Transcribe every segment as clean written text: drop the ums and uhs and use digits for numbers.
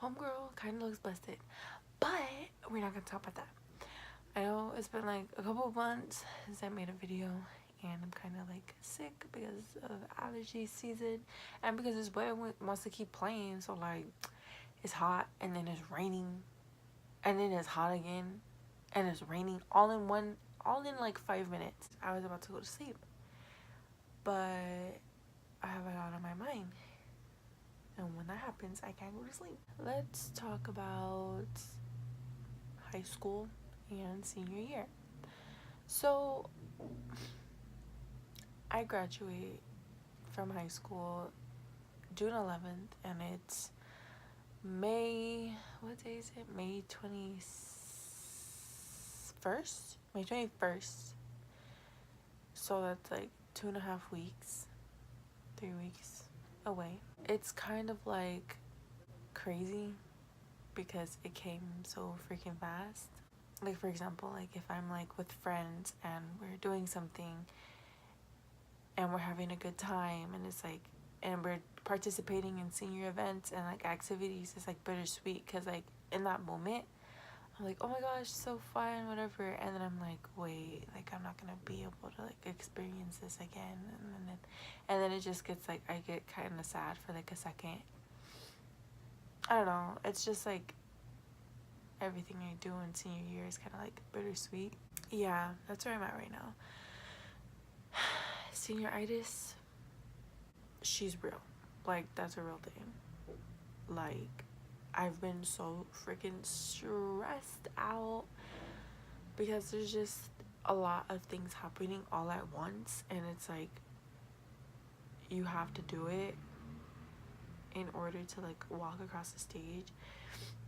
homegirl kind of looks busted, but we're not gonna talk about that. I know it's been like a couple of months since I made a video, and I'm kind of like sick because of allergy season and because this weather wants to keep playing. So like it's hot and then it's raining and then it's hot again and it's raining all in like 5 minutes. I was about to go to sleep, but I have a lot on my mind, and when that happens I can't go to sleep. Let's talk about high school and senior year. So I graduate from high school June 11th, and it's May, what day is it? May 21st? May 21st. So that's like 2.5 weeks, 3 weeks away. It's kind of like crazy because it came so freaking fast. Like, for example, like if I'm like with friends and we're doing something and we're having a good time, and it's like, and we're participating in senior events and like activities, it's like bittersweet because like in that moment I'm like, oh my gosh, so fun, whatever, and then I'm like, wait, like I'm not gonna be able to like experience this again, and then it just gets like, I get kind of sad for like a second. I don't know, it's just like everything I do in senior year is kind of like bittersweet. Yeah, that's where I'm at right now. Senioritis, she's real. Like, that's a real thing. Like, I've been so freaking stressed out because there's just a lot of things happening all at once, and it's like you have to do it in order to like walk across the stage.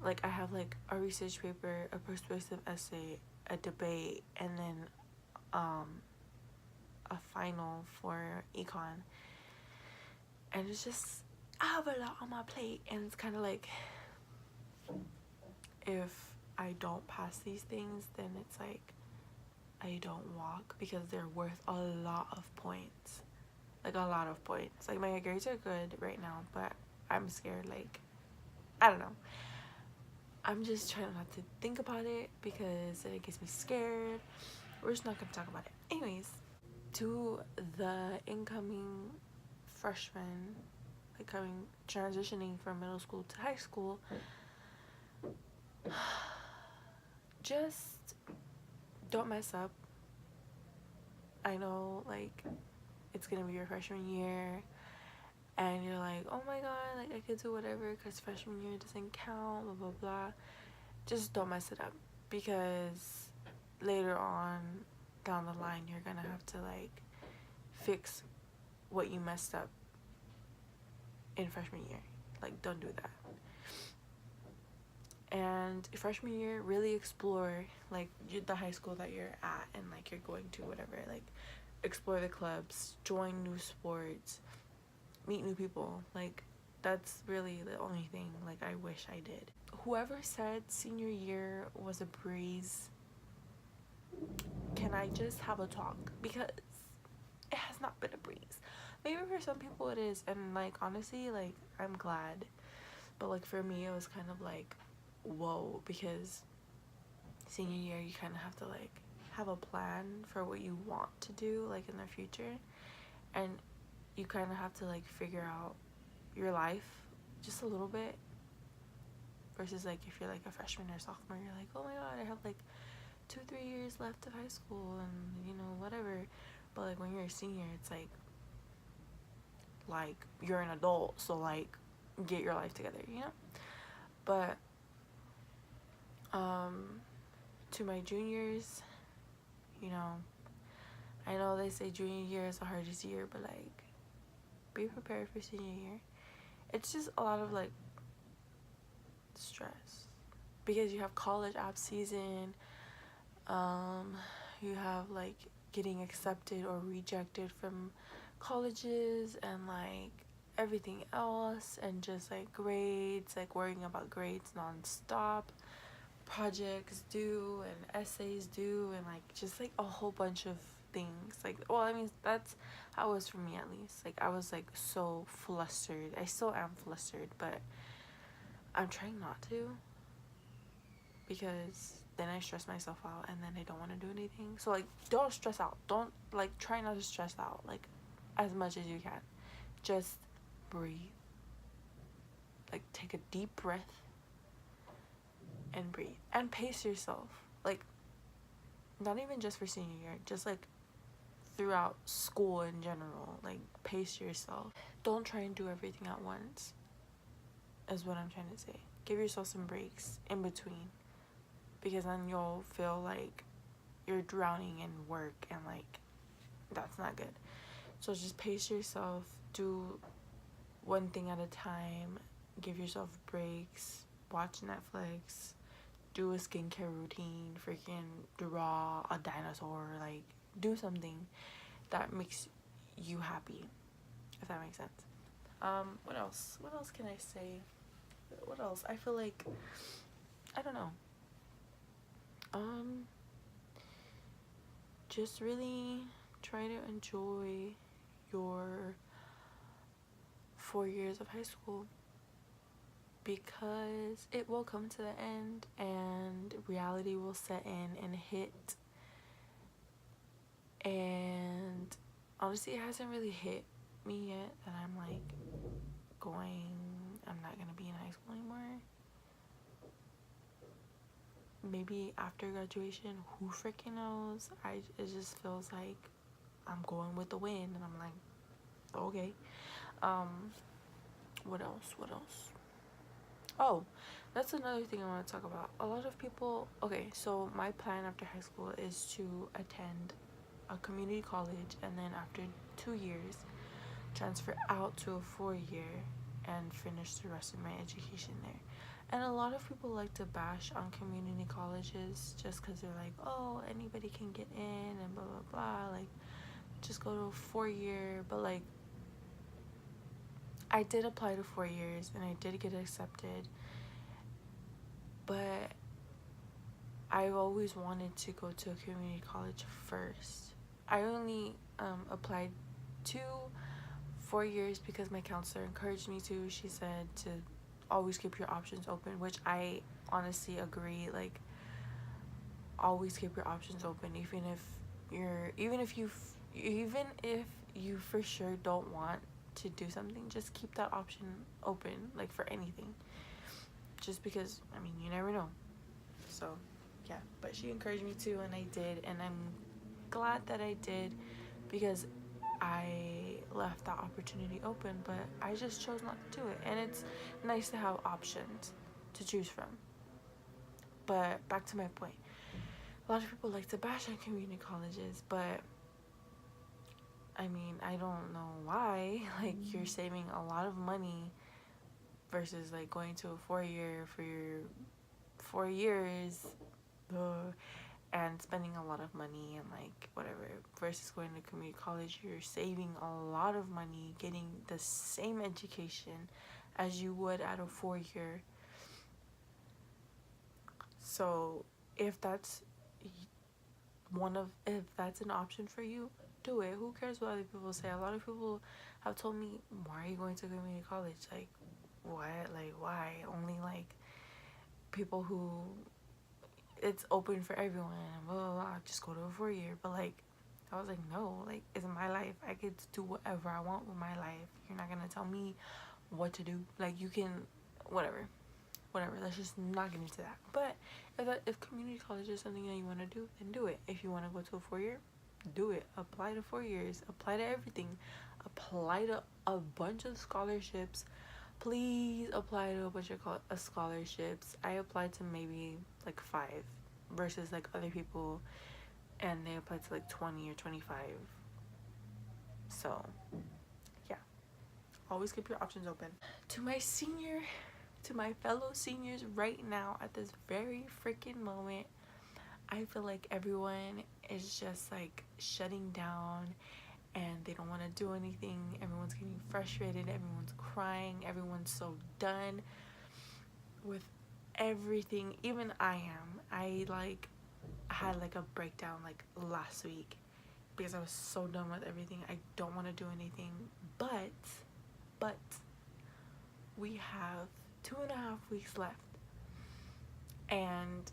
Like, I have like a research paper, a persuasive essay, a debate, and then a final for econ, and it's just, I have a lot on my plate, and it's kind of like, if I don't pass these things, then it's like I don't walk, because they're worth a lot of points. Like, a lot of points. Like, my grades are good right now, but I'm scared. Like, I don't know, I'm just trying not to think about it because it gets me scared. We're just not gonna talk about it. Anyways, to the incoming freshmen, like transitioning from middle school to high school, just don't mess up. I know, like, it's gonna be your freshman year and you're like, oh my god, like I could do whatever because freshman year doesn't count, blah blah blah. Just don't mess it up, because later on down the line you're gonna have to like fix what you messed up in freshman year. Like, don't do that. And freshman year, really explore like the high school that you're at and like you're going to, whatever. Like, explore the clubs, join new sports, meet new people. Like, that's really the only thing like I wish I did. Whoever said senior year was a breeze, can I just have a talk? Because it has not been a breeze. Maybe for some people it is, and like honestly, like I'm glad, but like for me it was kind of like, whoa, because senior year you kind of have to like have a plan for what you want to do like in the future, and you kind of have to like figure out your life just a little bit, versus like if you're like a freshman or sophomore, you're like, oh my god, I have like 2-3 years left of high school and you know whatever. But like when you're a senior, it's like you're an adult, so like get your life together, you know. But to my juniors, you know, I know they say junior year is the hardest year, but like be prepared for senior year. It's just a lot of like stress because you have college app season, you have like getting accepted or rejected from colleges and like everything else, and just like grades, like worrying about grades non-stop, projects due and essays due, and like just like a whole bunch of things. Like, well, I mean, that's how it was for me, at least. Like, I was like so flustered. I still am flustered, but I'm trying not to, because then I stress myself out and then I don't want to do anything. So like, don't stress out. Don't like, try not to stress out like as much as you can. Just breathe. Like, take a deep breath and breathe and pace yourself. Like, not even just for senior year, just like throughout school in general. Like, pace yourself. Don't try and do everything at once, is what I'm trying to say. Give yourself some breaks in between, because then you'll feel like you're drowning in work, and like, that's not good. So just pace yourself, do one thing at a time, give yourself breaks, watch Netflix, do a skincare routine, freaking draw a dinosaur, like, do something that makes you happy, if that makes sense. What else? What else can I say? What else? I feel like, I don't know. Just really try to enjoy your 4 years of high school, because it will come to the end and reality will set in and hit. And honestly, it hasn't really hit me yet that I'm like I'm not gonna be in high school anymore. Maybe after graduation, who freaking knows? It just feels like I'm going with the wind, and I'm like, okay. What else? Oh, that's another thing I want to talk about. A lot of people, okay, so my plan after high school is to attend a community college, and then after 2 years transfer out to a 4-year and finish the rest of my education there. And a lot of people like to bash on community colleges just because they're like, oh, anybody can get in and blah blah blah, like, just go to a 4-year. But like, I did apply to 4 years and I did get accepted, but I've always wanted to go to a community college first. I only applied to 4 years because my counselor encouraged me to. She said to always keep your options open, which I honestly agree. Like, always keep your options open, even if you for sure don't want to do something, just keep that option open, like, for anything, just because, I mean, you never know. So yeah, but she encouraged me to, and I did, and I'm glad that I did, because I left that opportunity open, but I just chose not to do it. And it's nice to have options to choose from. But back to my point, a lot of people like to bash on community colleges, but I mean, I don't know why. Like, you're saving a lot of money versus like going to a 4-year for your 4 years, and spending a lot of money and like whatever, versus going to community college. You're saving a lot of money, getting the same education as you would at a 4-year. So if that's an option for you, do it. Who cares what other people say? A lot of people have told me, why are you going to community college? Like, what? Like, why? Only like people who, it's open for everyone, and blah blah blah, just go to a 4-year. But like, I was like, no, like, it's my life. I get to do whatever I want with my life. You're not gonna tell me what to do. Like, you can, whatever, let's just not get into that. But if community college is something that you want to do, then do it. If you want to go to a 4-year, do it. Apply to 4 years, apply to everything, apply to a bunch of scholarships. Please apply to a bunch of scholarships. I applied to maybe like 5, versus like other people, and they applied to like 20 or 25. So yeah, always keep your options open. To my fellow seniors right now, at this very freaking moment, I feel like everyone is just like shutting down, and they don't want to do anything. Everyone's getting frustrated, everyone's crying, everyone's so done with everything. Even I am. I like had like a breakdown like last week because I was so done with everything. I don't want to do anything, but we have 2.5 weeks left, and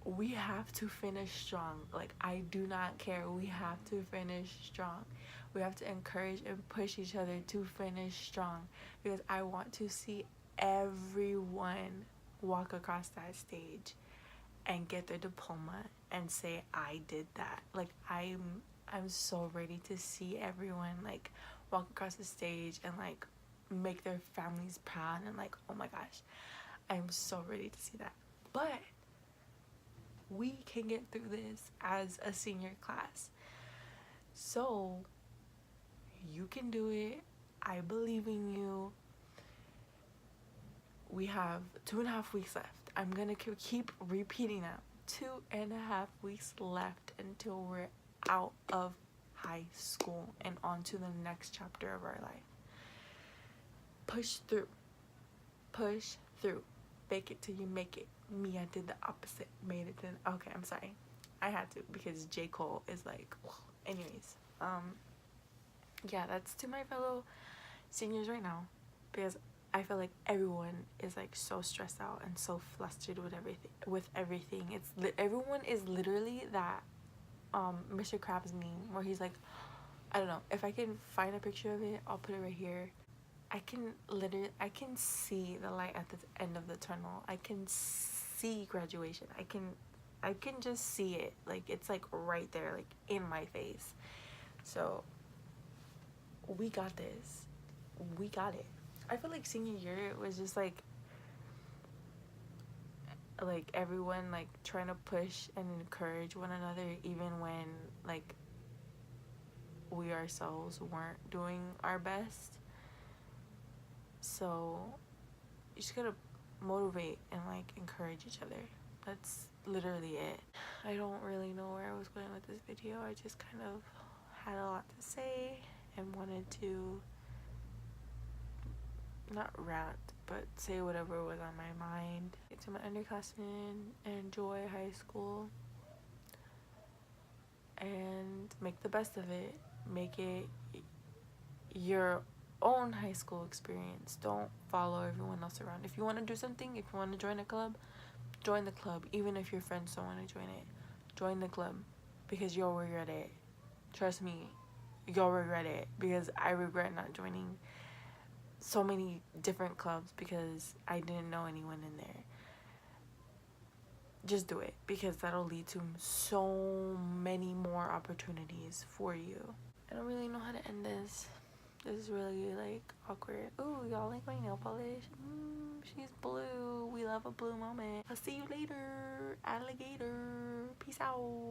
we have to finish strong. Like, I do not care. We have to finish strong. We have to encourage and push each other to finish strong, because I want to see everyone walk across that stage and get their diploma and say, I did that. Like, I'm so ready to see everyone like walk across the stage and like make their families proud, and like, oh my gosh, I'm so ready to see that. But we can get through this as a senior class. So you can do it. I believe in you. We have 2.5 weeks left. I'm gonna keep repeating that. 2.5 weeks left until we're out of high school and on to the next chapter of our life. Push through. Push through. Fake it till you make it. Me, I did the opposite. Made it then. Okay, I'm sorry. I had to, because J. Cole is like, anyways. Yeah, that's to my fellow seniors right now, because I feel like everyone is like so stressed out and so flustered with everything. It's everyone is literally that Mr. Krabs meme where he's like, I don't know, if I can find a picture of it, I'll put it right here. I can see the light at the end of the tunnel. I can see graduation. I can just see it. Like, it's like right there, like in my face. So we got this. We got it. I feel like senior year was just like everyone like trying to push and encourage one another, even when like we ourselves weren't doing our best. So you just gotta motivate and like encourage each other. That's literally it. I don't really know where I was going with this video. I just kind of had a lot to say and wanted to not rant, but say whatever was on my mind. To my underclassmen, enjoy high school and make the best of it. Make it your own high school experience. Don't follow everyone else around. If you want to do something, if you want to join a club, join the club. Even if your friends don't want to join it, join the club, because you'll regret it. Trust me, you'll regret it, because I regret not joining so many different clubs because I didn't know anyone in there. Just do it, because that'll lead to so many more opportunities for you. I don't really know how to end this. This is really like awkward. Ooh, y'all like my nail polish? She's blue. We love a blue moment. I'll see you later, alligator. Peace out.